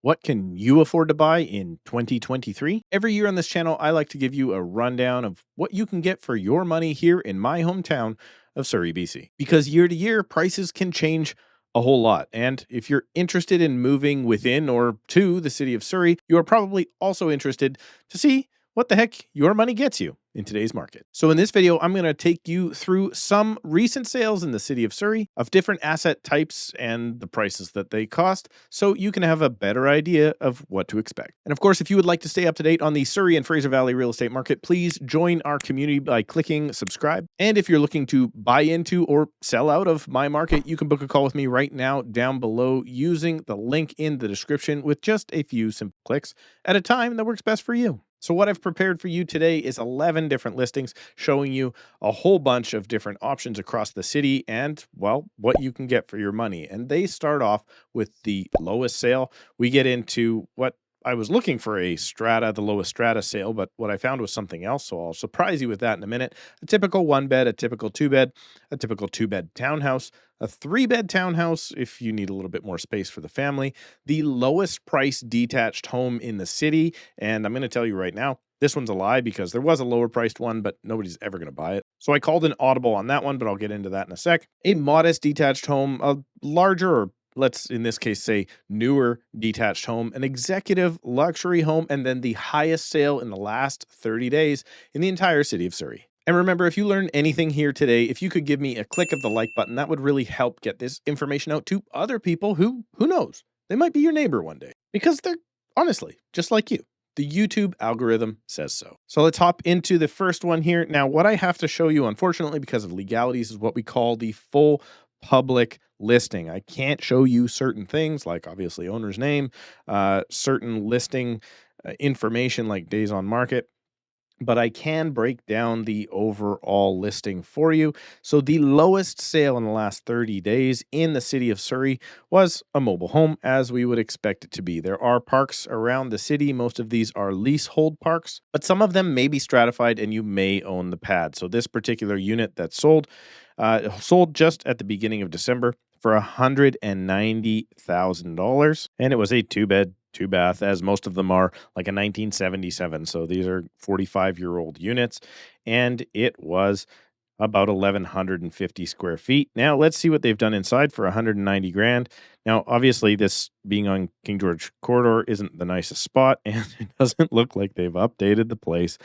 What can you afford to buy in 2023? Every year on this channel, I like to give you a rundown of what you can get for your money here in my hometown of Surrey, BC. Because year to year, prices can change a whole lot. And if you're interested in moving within or to the city of Surrey, you are probably also interested to see what the heck your money gets you in today's market. So in this video, I'm going to take you through some recent sales in the city of Surrey of different asset types and the prices that they cost, so you can have a better idea of what to expect. And of course, if you would like to stay up to date on the Surrey and Fraser Valley real estate market, please join our community by clicking subscribe. And if you're looking to buy into or sell out of my market, you can book a call with me right now down below using the link in the description with just a few simple clicks at a time that works best for you. So what I've prepared for you today is 11 different listings showing you a whole bunch of different options across the city and, well, what you can get for your money. And they start off with the lowest sale. We get into what I was looking for the lowest strata sale, but what I found was something else. So I'll surprise you with that in a minute. A typical 1-bed, a typical 2-bed, a typical 2-bed townhouse, a 3-bed townhouse if you need a little bit more space for the family, the lowest price detached home in the city. And I'm going to tell you right now, this one's a lie because there was a lower priced one, but nobody's ever going to buy it. So I called an audible on that one, but I'll get into that in a sec. A modest detached home, a larger, or let's in this case say newer detached home, an executive luxury home, and then the highest sale in the last 30 days in the entire city of Surrey. And remember, if you learned anything here today, if you could give me a click of the like button, that would really help get this information out to other people who knows, they might be your neighbor one day because they're honestly just like you. The YouTube algorithm says so. So let's hop into the first one here. Now, what I have to show you, unfortunately, because of legalities, is what we call the full public listing. I can't show you certain things like obviously owner's name, certain listing information like days on market, but I can break down the overall listing for you. So the lowest sale in the last 30 days in the city of Surrey was a mobile home, as we would expect it to be. There are parks around the city. Most of these are leasehold parks, but some of them may be stratified and you may own the pad. So this particular unit that sold just at the beginning of December for $190,000, and it was a 2-bed, 2-bath, as most of them are, like a 1977. So these are 45-year-old units, and it was about 1,150 square feet. Now let's see what they've done inside for 190 grand. Now, obviously, this being on King George Corridor isn't the nicest spot, and it doesn't look like they've updated the place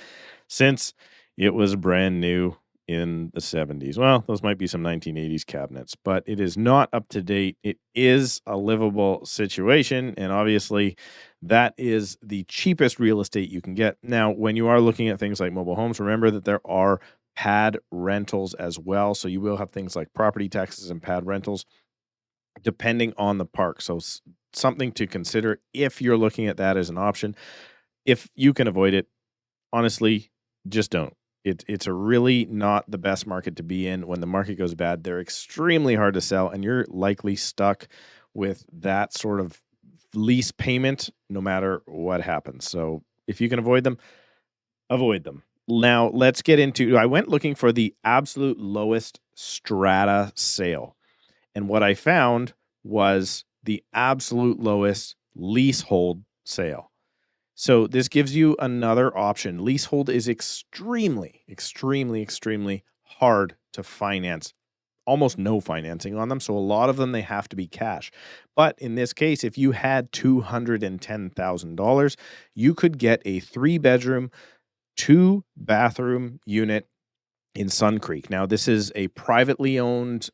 since it was brand new in the 70s. Well, those might be some 1980s cabinets, but it is not up to date. It is a livable situation, and obviously that is the cheapest real estate you can get. Now, when you are looking at things like mobile homes, remember that there are pad rentals as well. So you will have things like property taxes and pad rentals depending on the park. So something to consider if you're looking at that as an option. If you can avoid it, honestly, just don't. It's a really not the best market to be in. When the market goes bad, they're extremely hard to sell, and you're likely stuck with that sort of lease payment no matter what happens. So if you can avoid them, avoid them. Now, let's get into, I went looking for the absolute lowest strata sale, and what I found was the absolute lowest leasehold sale. So this gives you another option. Leasehold is extremely, extremely, extremely hard to finance. Almost no financing on them. So a lot of them, they have to be cash. But in this case, if you had $210,000, you could get a 3-bedroom, 2-bathroom unit in Sun Creek. Now, this is a privately owned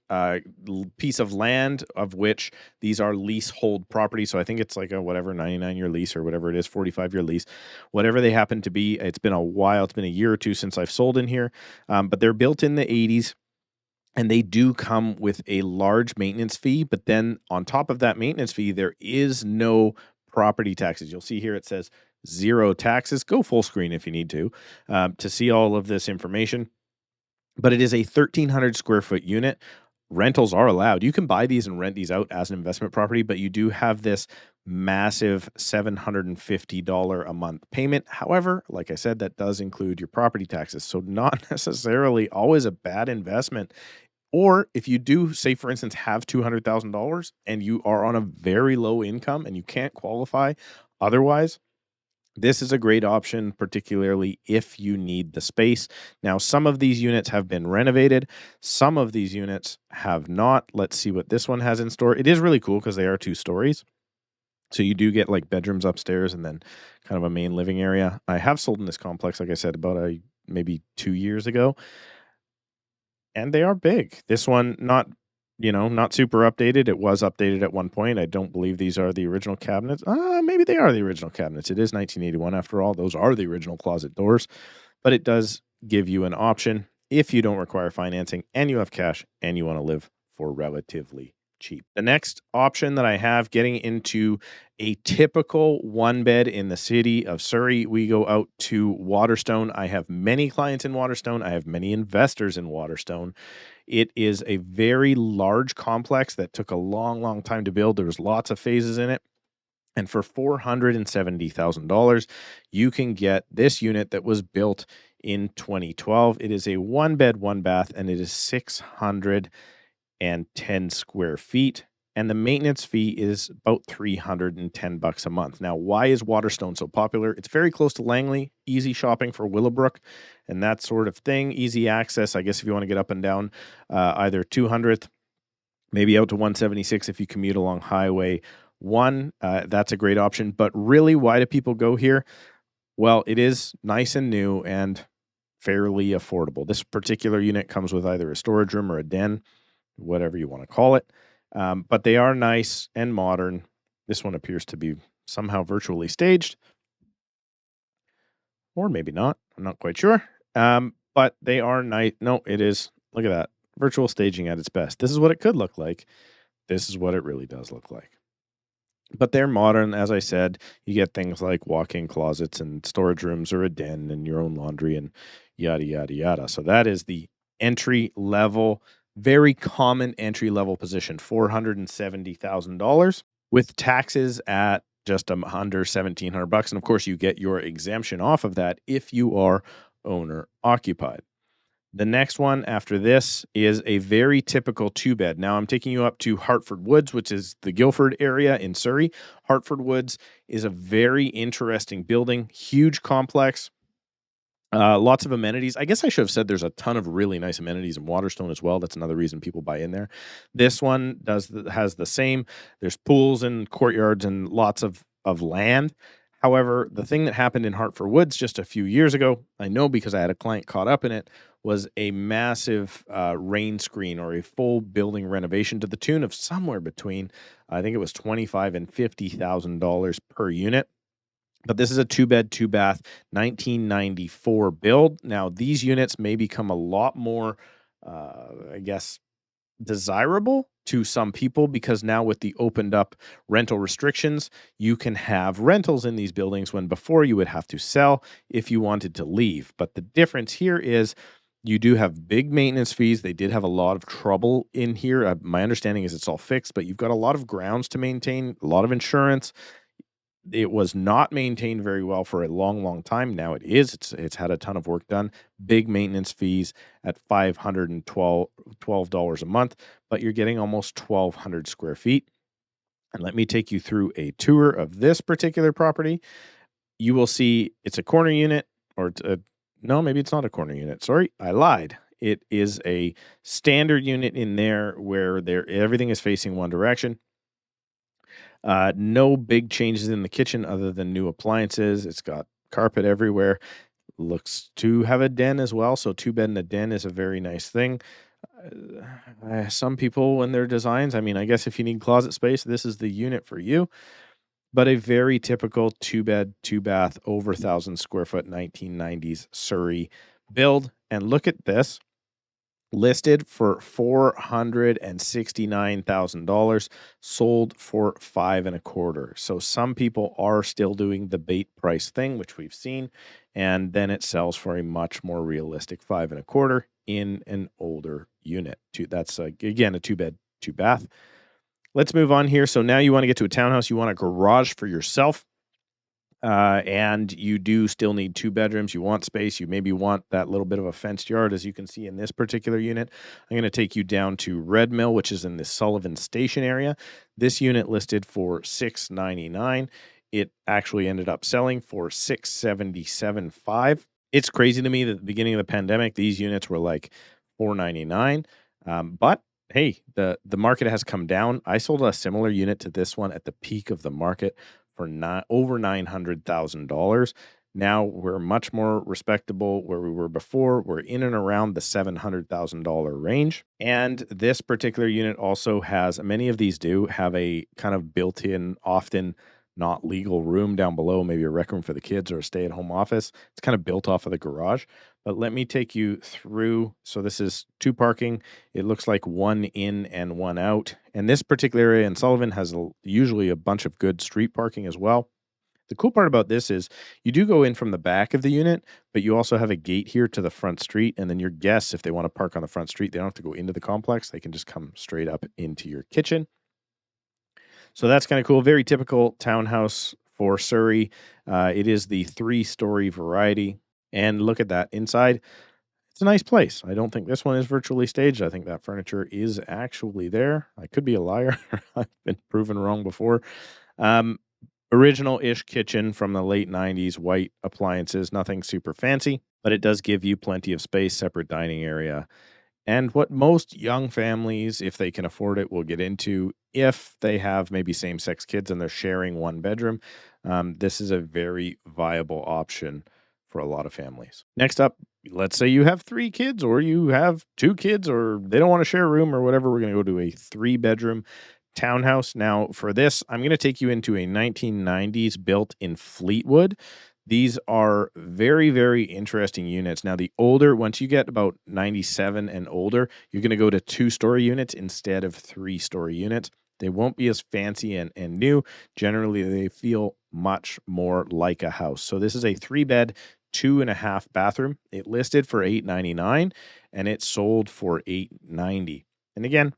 piece of land, of which these are leasehold properties. So I think it's like a 99-year lease or whatever it is, 45-year lease, whatever they happen to be. It's been a while. It's been a year or two since I've sold in here, but they're built in the 80s. And they do come with a large maintenance fee. But then on top of that maintenance fee, there is no property taxes. You'll see here it says 0 taxes. Go full screen if you need to see all of this information. But it is a 1,300 square foot unit. Rentals are allowed. You can buy these and rent these out as an investment property, but you do have this massive $750 a month payment. However, like I said, that does include your property taxes. So not necessarily always a bad investment Or if you do, say, for instance, have $200,000 and you are on a very low income and you can't qualify otherwise, this is a great option, particularly if you need the space. Now, some of these units have been renovated. Some of these units have not. Let's see what this one has in store. It is really cool because they are 2 stories. So you do get like bedrooms upstairs and then kind of a main living area. I have sold in this complex, like I said, about maybe 2 years ago, and they are big. This one, not super updated. It was updated at one point. I don't believe these are the original cabinets. Maybe they are the original cabinets. It is 1981 after all. Those are the original closet doors, but it does give you an option if you don't require financing and you have cash and you want to live for relatively cheap. The next option that I have, getting into a typical one bed in the city of Surrey, we go out to Waterstone. I have many clients in Waterstone. I have many investors in Waterstone. It is a very large complex that took a long, long time to build. There was lots of phases in it. And for $470,000, you can get this unit that was built in 2012. It is a one bed, one bath, and it is 610 square feet. And the maintenance fee is about $310 a month. Now, why is Waterstone so popular? It's very close to Langley, easy shopping for Willowbrook and that sort of thing. Easy access, I guess, if you want to get up and down either 200th, maybe out to 176 if you commute along Highway 1. That's a great option. But really, why do people go here? Well, it is nice and new and fairly affordable. This particular unit comes with either a storage room or a den, whatever you want to call it. But they are nice and modern. This one appears to be somehow virtually staged, or maybe not. I'm not quite sure. But they are nice. No, it is. Look at that. Virtual staging at its best. This is what it could look like. This is what it really does look like. But they're modern. As I said, you get things like walk-in closets and storage rooms or a den and your own laundry and yada, yada, yada. So that is the entry level, very common entry level position, $470,000 with taxes at just under $1,700. And of course, you get your exemption off of that if you are owner occupied. The next one after this is a very typical 2-bed. Now I'm taking you up to Hartford Woods, which is the Guildford area in Surrey. Hartford Woods is a very interesting building, huge complex, lots of amenities. I guess I should have said there's a ton of really nice amenities in Waterstone as well. That's another reason people buy in there. This one has the same. There's pools and courtyards and lots of land. However, the thing that happened in Hartford Woods just a few years ago, I know because I had a client caught up in it, was a massive rain screen or a full building renovation to the tune of somewhere between, I think it was $25,000 and $50,000 per unit. But this is a 2-bed, 2-bath, 1994 build. Now, these units may become a lot more, desirable to some people because now with the opened up rental restrictions, you can have rentals in these buildings when before you would have to sell if you wanted to leave. But the difference here is you do have big maintenance fees. They did have a lot of trouble in here. My understanding is it's all fixed, but you've got a lot of grounds to maintain, a lot of insurance. It was not maintained very well for a long, long time. Now it is. It's had a ton of work done. Big maintenance fees at $512 a month, but you're getting almost 1,200 square feet. And let me take you through a tour of this particular property. You will see it's a corner unit, or no, maybe it's not a corner unit. Sorry, I lied. It is a standard unit in there where everything is facing one direction. No big changes in the kitchen other than new appliances. It's got carpet everywhere. Looks to have a den as well. So 2-bed and a den is a very nice thing. Some people in their designs, I mean, I guess if you need closet space, this is the unit for you. But a very typical 2-bed, 2-bath, over 1,000 square foot 1990s Surrey build. And look at this. Listed for $469,000, sold for $525,000. So some people are still doing the bait price thing, which we've seen, and then it sells for a much more realistic $525,000 in an older unit. That's again a 2-bed, 2-bath. Let's move on here. So now you want to get to a townhouse. You want a garage for yourself. And you do still need 2 bedrooms. You want space. You maybe want that little bit of a fenced yard, as you can see in this particular unit. I'm going to take you down to Red Mill, which is in the Sullivan Station area. This unit listed for $699. It actually ended up selling for $677.5. It's crazy to me that at the beginning of the pandemic, these units were like $499. But hey, the market has come down. I sold a similar unit to this one at the peak of the market for over $900,000. Now we're much more respectable where we were before. We're in and around the $700,000 range. And this particular unit also has, many of these do have a kind of built-in, often not legal room down below, maybe a rec room for the kids or a stay-at-home office. It's kind of built off of the garage. But let me take you through. So this is 2 parking. It looks like 1 in and 1 out. And this particular area in Sullivan has usually a bunch of good street parking as well. The cool part about this is you do go in from the back of the unit, but you also have a gate here to the front street. And then your guests, if they want to park on the front street, they don't have to go into the complex. They can just come straight up into your kitchen. So that's kind of cool. Very typical townhouse for Surrey. It is the 3-story variety. And look at that inside. It's a nice place. I don't think this one is virtually staged. I think that furniture is actually there. I could be a liar. I've been proven wrong before. Original-ish kitchen from the late 90s, white appliances, nothing super fancy, but it does give you plenty of space, separate dining area. And what most young families, if they can afford it, will get into if they have maybe same-sex kids and they're sharing 1 bedroom. This is a very viable option for a lot of families. Next up, let's say you have 3 kids or you have 2 kids or they don't want to share a room or whatever. We're going to go to a 3-bedroom townhouse. Now, for this, I'm going to take you into a 1990s built in Fleetwood. These are very, very interesting units. Now, the older, once you get about 97 and older, you're going to go to 2-story units instead of 3-story units. They won't be as fancy and new. Generally, they feel much more like a house. So this is a 3-bed, 2.5 bathroom. It listed for $899 and it sold for $890. And again,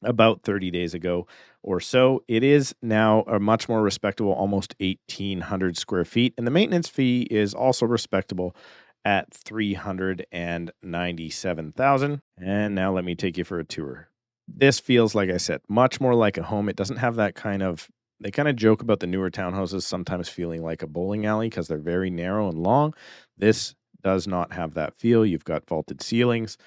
about 30 days ago or so. It is now a much more respectable, almost 1,800 square feet. And the maintenance fee is also respectable at $397,000. And now let me take you for a tour. This feels, like I said, much more like a home. It doesn't have that kind of, they kind of joke about the newer townhouses sometimes feeling like a bowling alley because they're very narrow and long. This does not have that feel. You've got vaulted ceilings.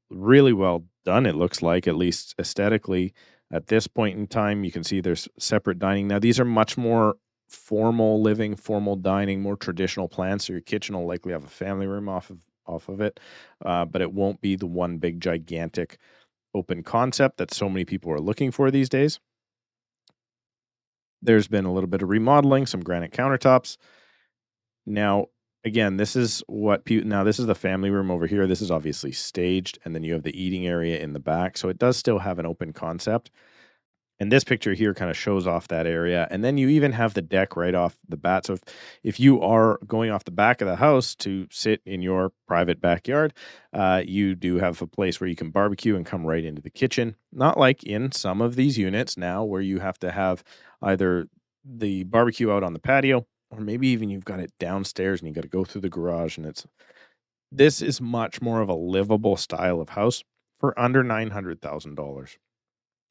Really well done, it looks like, at least aesthetically. At this point in time, you can see there's separate dining. Now, these are much more formal living, formal dining, more traditional plans. So your kitchen will likely have a family room off of it, but it won't be the one big gigantic open concept that so many people are looking for these days. There's been a little bit of remodeling, some granite countertops. Now, again, this is this is the family room over here. This is obviously staged, and then you have the eating area in the back. So it does still have an open concept. And this picture here kind of shows off that area. And then you even have the deck right off the bat. So if you are going off the back of the house to sit in your private backyard, you do have a place where you can barbecue and come right into the kitchen. Not like in some of these units now where you have to have either the barbecue out on the patio, or maybe even you've got it downstairs and you got to go through the garage. And this is much more of a livable style of house for under $900,000.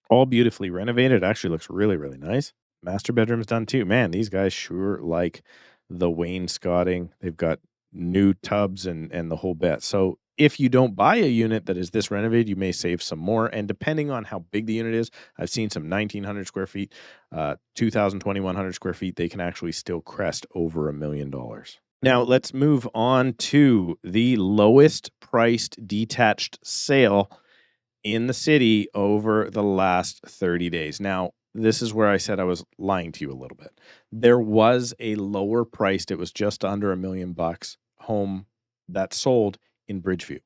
All beautifully renovated. It actually looks really, really nice. Master bedroom's done too. Man, these guys sure like the wainscoting. They've got new tubs and the whole bit. So if you don't buy a unit that is this renovated, you may save some more. And depending on how big the unit is, I've seen some 1,900 square feet, 2,000, 2,100 square feet. They can actually still crest over $1 million. Now let's move on to the lowest priced detached sale in the city over the last 30 days. Now, this is where I said I was lying to you a little bit. There was a lower priced, it was just under $1 million home that sold in Bridgeview.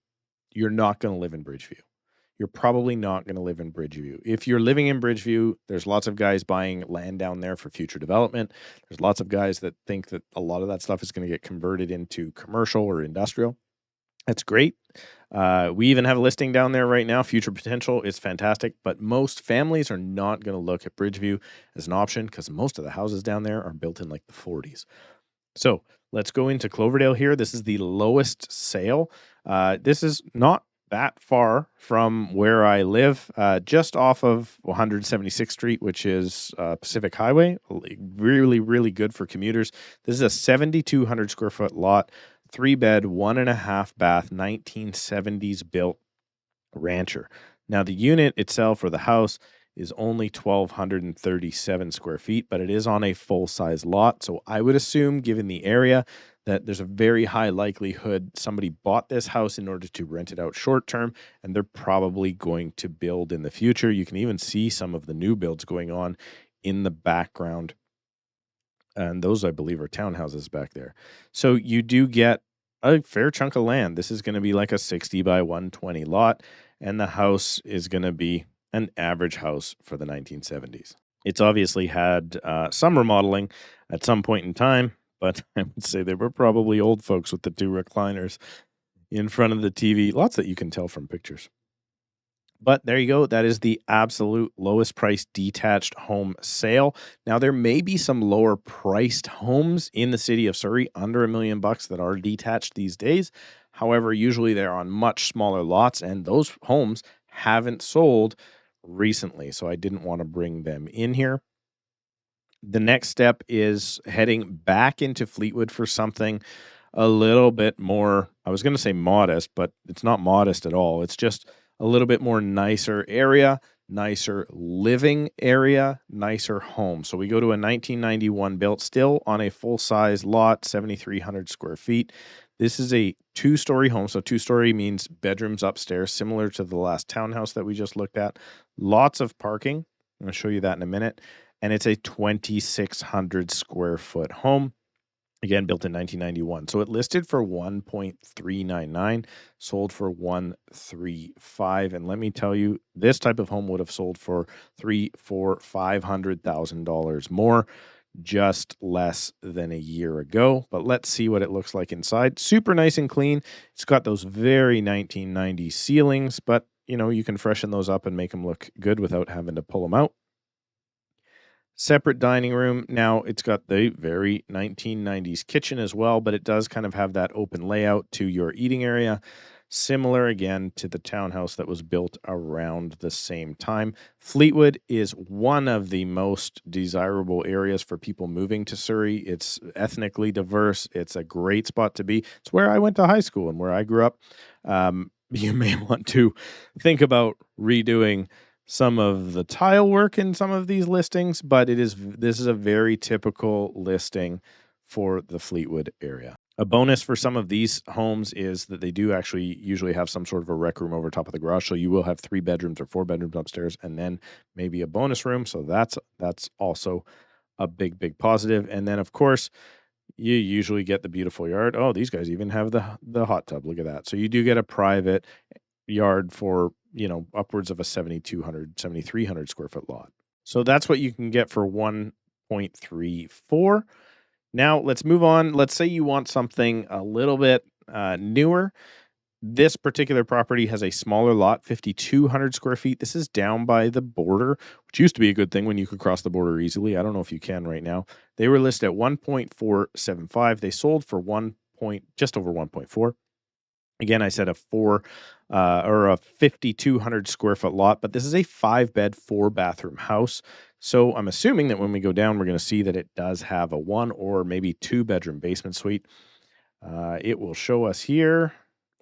You're not going to live in Bridgeview. You're probably not going to live in Bridgeview. If you're living in Bridgeview, there's lots of guys buying land down there for future development. There's lots of guys that think that a lot of that stuff is going to get converted into commercial or industrial. That's great. We even have a listing down there right now. Future potential is fantastic, but most families are not going to look at Bridgeview as an option because most of the houses down there are built in like the 40s. So let's go into Cloverdale here. This is the lowest sale. This is not that far from where I live, just off of 176th Street, which is Pacific Highway. Really, really good for commuters. This is a 7,200 square foot lot, 3-bed, 1.5 bath, 1970s built rancher. Now, the unit itself or the house is only 1,237 square feet, but it is on a full size lot. So I would assume, given the area, that there's a very high likelihood somebody bought this house in order to rent it out short term, and they're probably going to build in the future. You can even see some of the new builds going on in the background. And those, I believe, are townhouses back there. So you do get a fair chunk of land. This is going to be like a 60 by 120 lot, and the house is going to be an average house for the 1970s. It's obviously had some remodeling at some point in time, but I would say they were probably old folks with the 2 recliners in front of the TV. Lots that you can tell from pictures. But there you go. That is the absolute lowest price detached home sale. Now, there may be some lower priced homes in the city of Surrey under $1 million that are detached these days. However, usually they're on much smaller lots, and those homes haven't sold recently. So I didn't want to bring them in here. The next step is heading back into Fleetwood for something a little bit more, I was going to say modest, but it's not modest at all. It's just a little bit more nicer area, nicer living area, nicer home. So we go to a 1991 built, still on a full-size lot, 7,300 square feet. This is a 2-story home. So 2-story means bedrooms upstairs, similar to the last townhouse that we just looked at. Lots of parking. I'm going to show you that in a minute. And it's a 2,600 square foot home. Again, built in 1991. So it listed for 1.399, sold for 135. And let me tell you, this type of home would have sold for $500,000 more just less than a year ago. But let's see what it looks like inside. Super nice and clean. It's got those very 1990s ceilings, but you can freshen those up and make them look good without having to pull them out. Separate dining room. Now, it's got the very 1990s kitchen as well, but it does kind of have that open layout to your eating area. Similar, again, to the townhouse that was built around the same time. Fleetwood is one of the most desirable areas for people moving to Surrey. It's ethnically diverse. It's a great spot to be. It's where I went to high school and where I grew up. You may want to think about redoing some of the tile work in some of these listings, but this is a very typical listing for the Fleetwood area. A bonus for some of these homes is that they do actually usually have some sort of a rec room over top of the garage. So you will have 3 bedrooms or 4 bedrooms upstairs and then maybe a bonus room. So that's also a big positive. And then, of course, you usually get the beautiful yard. Oh, these guys even have the hot tub. Look at that. So you do get a private yard for upwards of a 7,300 square foot lot. So that's what you can get for 1.34. Now let's move on. Let's say you want something a little bit newer. This particular property has a smaller lot, 5,200 square feet. This is down by the border, which used to be a good thing when you could cross the border easily. I don't know if you can right now. They were listed at 1.475. They sold for just over 1.4. Again, I said a 5,200 square foot lot, but this is a 5-bed, 4-bathroom house. So I'm assuming that when we go down, we're going to see that it does have a 1 or maybe 2-bedroom basement suite. It will show us here.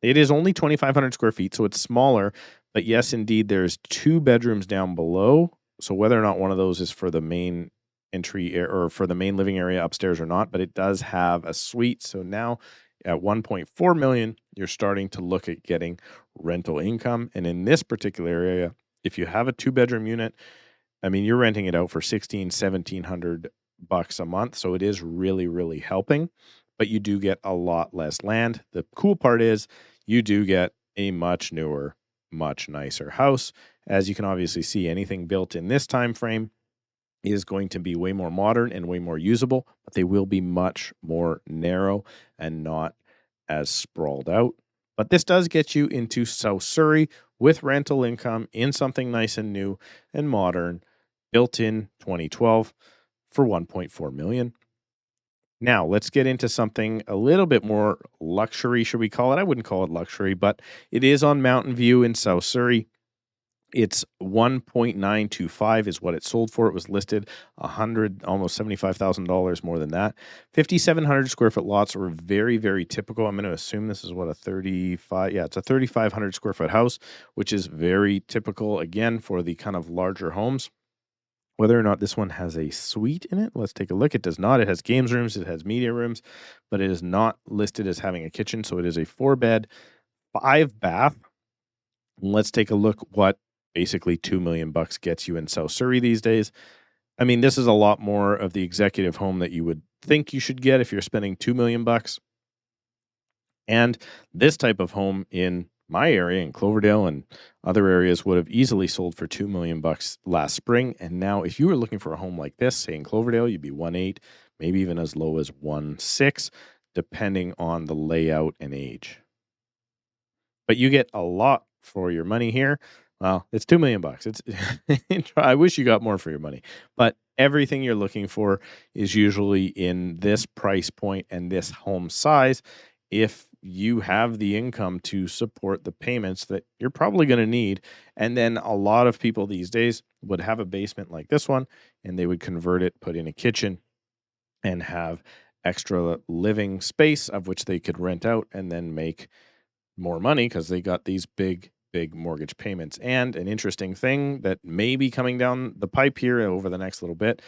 It is only 2,500 square feet, so it's smaller. But yes, indeed, there's 2 bedrooms down below. So whether or not one of those is for the main entry or for the main living area upstairs or not, but it does have a suite. So now at 1.4 million, you're starting to look at getting rental income. And in this particular area, if you have a 2-bedroom unit, I mean, you're renting it out for $1,700 a month. So it is really, really helping, but you do get a lot less land. The cool part is you do get a much newer, much nicer house. As you can obviously see, anything built in this time frame is going to be way more modern and way more usable, but they will be much more narrow and not as sprawled out. But this does get you into South Surrey with rental income in something nice and new and modern, built in 2012 for 1.4 million. Now, let's get into something a little bit more luxury, should we call it? I wouldn't call it luxury, but it is on Mountain View in South Surrey. It's 1.925 is what it sold for. It was listed 100, almost $75,000 more than that. 5,700 square foot lots were very, very typical. I'm going to assume this is what a 35, yeah, it's a 3,500 square foot house, which is very typical again for the kind of larger homes. Whether or not this one has a suite in it, let's take a look. It does not. It has games rooms, it has media rooms, but it is not listed as having a kitchen. So it is a 4-bed, 5-bath. Let's take a look what basically 2 million bucks gets you in South Surrey these days. I mean, this is a lot more of the executive home that you would think you should get if you're spending 2 million bucks. And this type of home in my area in Cloverdale and other areas would have easily sold for 2 million bucks last spring. And now if you were looking for a home like this, say in Cloverdale, you'd be 1.8, maybe even as low as 1.6, depending on the layout and age. But you get a lot for your money here. Well, it's 2 million bucks. It's I wish you got more for your money, but everything you're looking for is usually in this price point and this home size if you have the income to support the payments that you're probably going to need. And then a lot of people these days would have a basement like this one and they would convert it, put in a kitchen and have extra living space of which they could rent out and then make more money because they got these big mortgage payments. And an interesting thing that may be coming down the pipe here over the next little bit,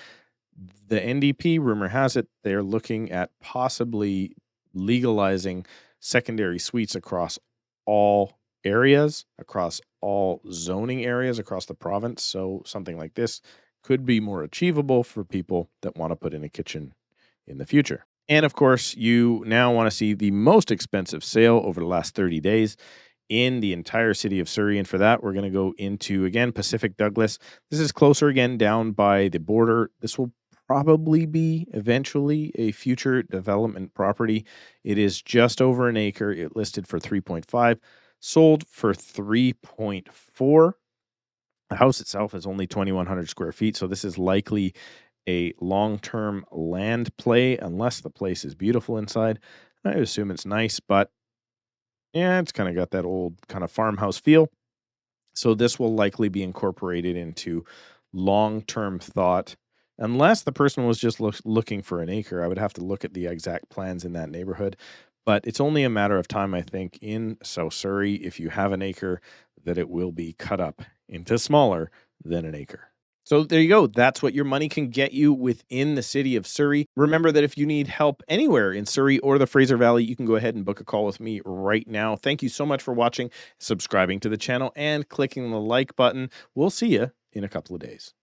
the NDP, rumor has it, they're looking at possibly legalizing secondary suites across all areas, across all zoning areas across the province. So something like this could be more achievable for people that want to put in a kitchen in the future. And of course, you now want to see the most expensive sale over the last 30 days in the entire city of Surrey. And for that, we're going to go into, again, Pacific Douglas. This is closer again down by the border. This will probably be eventually a future development property. It is just over an acre. It listed for 3.5, sold for 3.4. The house itself is only 2,100 square feet. So this is likely a long-term land play unless the place is beautiful inside. I assume it's nice, but yeah, it's kind of got that old kind of farmhouse feel. So this will likely be incorporated into long-term thought. Unless the person was just looking for an acre, I would have to look at the exact plans in that neighborhood. But it's only a matter of time, I think, in South Surrey, if you have an acre, that it will be cut up into smaller than an acre. So there you go. That's what your money can get you within the city of Surrey. Remember that if you need help anywhere in Surrey or the Fraser Valley, you can go ahead and book a call with me right now. Thank you so much for watching, subscribing to the channel, and clicking the like button. We'll see you in a couple of days.